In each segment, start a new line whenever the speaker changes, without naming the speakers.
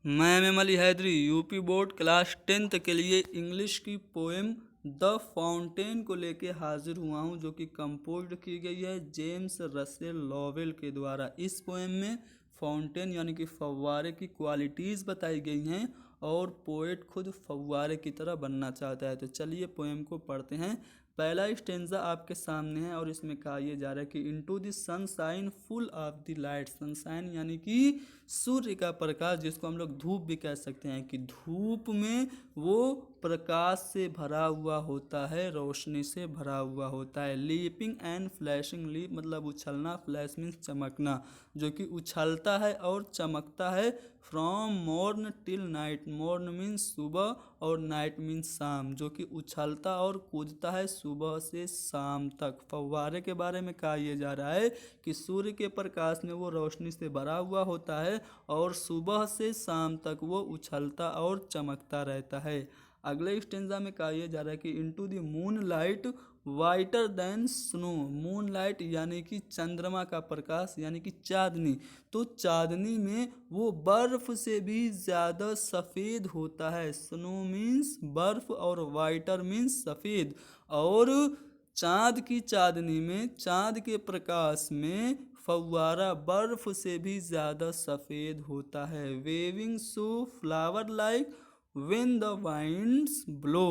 मैं M Ali Haidari UP board class 10th के लिए इंग्लिश की पोएम द फाउंटेन को लेके हाजिर हुआ हूँ, जो कि कंपोज की गई है जेम्स रसेल लॉवेल के द्वारा। इस पोएम में फाउंटेन यानी कि फव्वारे की क्वालिटीज़ बताई गई हैं और पोएट खुद फव्वारे की तरह बनना चाहता है। तो चलिए पोएम को पढ़ते हैं। पहला स्टेंजा आपके सामने है और इसमें कहा यह जा रहा है कि into the sunshine full of the light. Sunshine यानी कि सूर्य का प्रकाश, जिसको हम लोग धूप भी कह सकते हैं, कि धूप में वो प्रकाश से भरा हुआ होता है, रोशनी से भरा हुआ होता है। लीपिंग एंड फ्लैशिंग, लीप मतलब उछलना, फ्लैश मीन्स चमकना, जो कि उछलता है और चमकता है। From morn till night, morn means सुबह और नाइट मीन्स शाम, जो कि उछलता और कूदता है सुबह से शाम तक। फव्वारे के बारे में कहा यह जा रहा है कि सूर्य के प्रकाश में वो रोशनी से भरा हुआ होता है और सुबह से शाम तक वो उछलता और चमकता रहता है। अगले स्टेंजा में कहा यह जा रहा है कि into the moon light whiter than snow. Moon light यानी कि चंद्रमा का प्रकाश यानी कि चांदनी। तो चांदनी में वो बर्फ से भी ज़्यादा सफ़ेद होता है। स्नो मीन्स बर्फ और वाइटर मीन्स सफ़ेद। और चांद की चांदनी में, चांद के प्रकाश में फव्वारा बर्फ से भी ज़्यादा सफ़ेद होता है। Waving so flower like when the winds blow.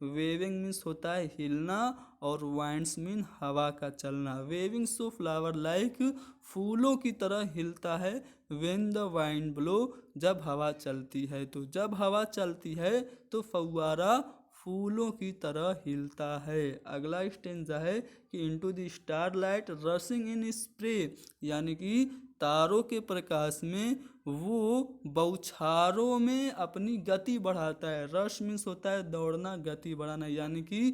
Waving means होता है हिलना और वाइंड्स मीन हवा का चलना। वेविंग सो फ्लावर लाइक फूलों की तरह हिलता है। व्हेन द वाइंड ब्लो जब हवा चलती है। तो जब हवा चलती है तो फव्वारा फूलों की तरह हिलता है। अगला स्टेंजा है कि into the star light rushing in spray, यानी कि तारों के प्रकाश में वो बौछारों में अपनी गति बढ़ाता है। रश मीन्स होता है दौड़ना, गति बढ़ाना, यानी कि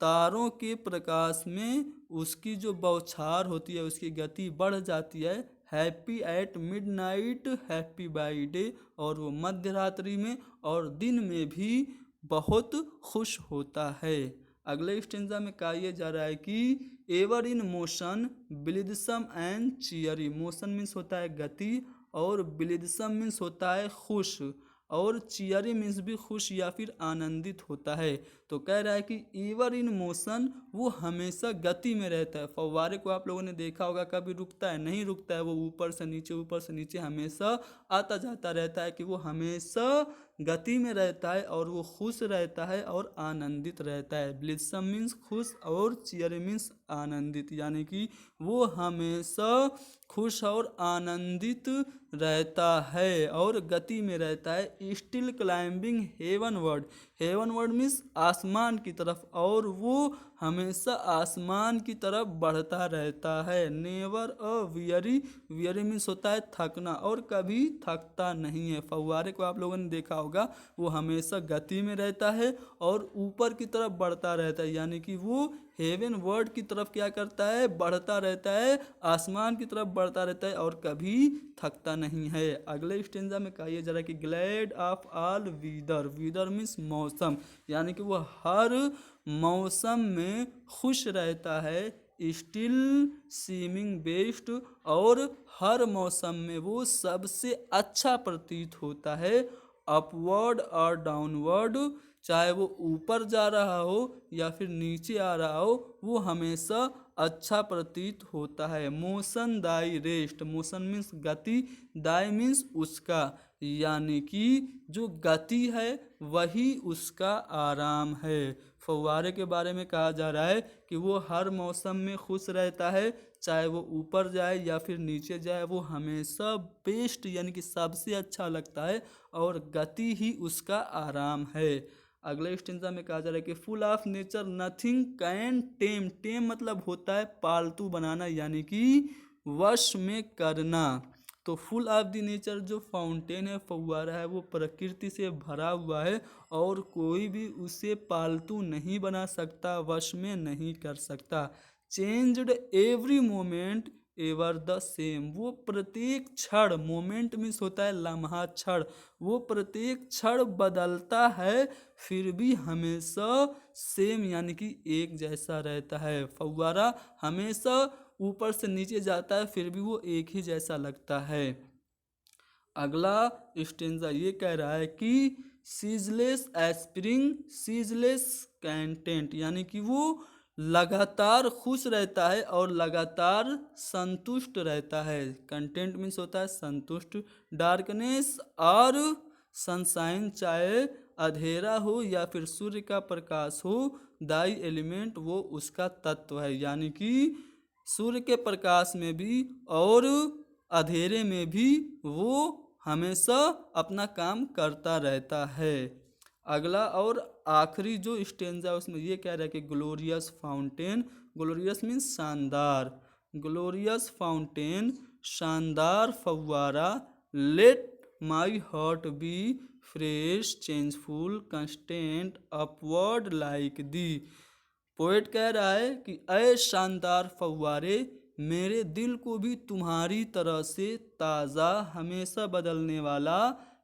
तारों के प्रकाश में उसकी जो बौछार होती है उसकी गति बढ़ जाती है। Happy at midnight happy by day, और वो मध्य रात्रि में और दिन में भी बहुत खुश होता है। अगले स्टेंजा में कहा यह जा रहा है कि ever in motion blithesome and cheery. Motion means होता है गति और ब्लिदसम मीन्स होता है खुश, और चियरी मीन्स भी खुश या फिर आनंदित होता है। तो कह रहा है कि एवर इन मोशन, वो हमेशा गति में रहता है। फव्वारे को आप लोगों ने देखा होगा, कभी रुकता है नहीं, रुकता है, वो ऊपर से नीचे ऊपर से नीचे हमेशा आता जाता रहता है, कि वो हमेशा गति में रहता है और वो खुश रहता है और आनंदित रहता है। ब्लिसम मीन्स खुश और चियर मीन्स आनंदित, यानी कि वो हमेशा खुश और आनंदित रहता है और गति में रहता है। Still climbing heavenward, heavenward means आसमान की तरफ, और वो हमेशा आसमान की तरफ बढ़ता रहता है। Never a weary, weary means होता है थकना, और कभी थकता नहीं है। फव्वारे को आप लोगों ने देखा होगा, वो हमेशा गति में रहता है और ऊपर की तरफ बढ़ता रहता है, यानी कि वो हेवन वर्ड की तरफ क्या करता है, बढ़ता रहता है, आसमान की तरफ बढ़ता रहता है और कभी थकता नहीं है। अगले स्टेंजा में कहा जा रहा है कि glad of all wither, wither means मौसम, यानी कि वो हर मौसम में खुश रहता है। स्टिल सीमिंग बेस्ट, और हर मौसम में वो सबसे अच्छा प्रतीत होता है। अपवर्ड और डाउनवर्ड, चाहे वो ऊपर जा रहा हो या फिर नीचे आ रहा हो, वो हमेशा अच्छा प्रतीत होता है। Motion thy rest, motion means गति, दाई मीन्स उसका, यानी कि जो गति है वही उसका आराम है। फव्वारे के बारे में कहा जा रहा है कि वो हर मौसम में खुश रहता है, चाहे वो ऊपर जाए या फिर नीचे जाए, वो हमेशा बेस्ट यानी कि सबसे अच्छा लगता है और गति ही उसका आराम है। अगले स्टेंजा में कहा जा रहा है कि full of nature nothing can tame, tame मतलब होता है पालतू बनाना, यानी कि वश में करना। तो फुल ऑफ द नेचर, जो फाउंटेन है, फव्वारा है, वो प्रकृति से भरा हुआ है और कोई भी उसे पालतू नहीं बना सकता, वश में नहीं कर सकता। Changed every moment ever the same, वो प्रत्येक क्षण, मोमेंट मीन्स होता है लम्हा, क्षण, वो प्रत्येक क्षण बदलता है फिर भी हमेशा सेम यानी कि एक जैसा रहता है। फव्वारा हमेशा ऊपर से नीचे जाता है फिर भी वो एक ही जैसा लगता है। अगला स्टेंजा ये कह रहा है कि सीजलेस एस्प्रिंग सीजलेस कंटेंट, यानी कि वो लगातार खुश रहता है और लगातार संतुष्ट रहता है। कंटेंट मीन्स होता है संतुष्ट। डार्कनेस और सनशाइन, चाहे अंधेरा हो या फिर सूर्य का प्रकाश हो, दाई एलिमेंट वो उसका तत्व है, यानी कि सूर्य के प्रकाश में भी और अंधेरे में भी वो हमेशा अपना काम करता रहता है। अगला और आखिरी जो स्टेंजा उसमें ये कह रहा है कि ग्लोरियस फाउंटेन, ग्लोरियस मीन्स शानदार, ग्लोरियस फाउंटेन शानदार फव्वारा, let my heart be fresh changeful constant upward like thee. Poet कह रहा है कि ऐ शानदार फव्वारे, मेरे दिल को भी तुम्हारी तरह से ताज़ा, हमेशा बदलने वाला,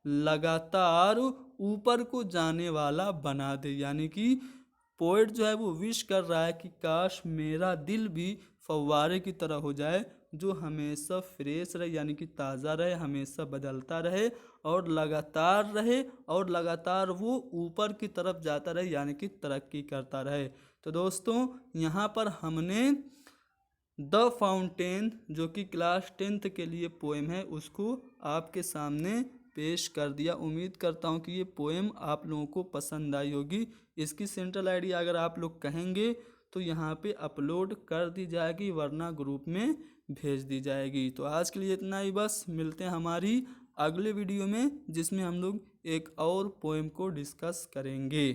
लगातार ऊपर को जाने वाला बना दे। यानी कि पोएट जो है वो विश कर रहा है कि काश मेरा दिल भी फव्वारे की तरह हो जाए, जो हमेशा फ्रेश रहे, यानी कि ताज़ा रहे, हमेशा बदलता रहे और लगातार वो ऊपर की तरफ जाता रहे, यानी कि तरक्की करता रहे। तो दोस्तों यहाँ पर हमने द फाउंटेन जो कि क्लास 10th के लिए पोएम है उसको आपके सामने पेश कर दिया। उम्मीद करता हूँ कि ये पोएम आप लोगों को पसंद आई होगी। इसकी सेंट्रल आईडी अगर आप लोग कहेंगे तो यहाँ पे अपलोड कर दी जाएगी, वरना ग्रुप में भेज दी जाएगी। तो आज के लिए इतना ही बस, मिलते हैं हमारी अगले वीडियो में जिसमें हम लोग एक और पोएम को डिस्कस करेंगे।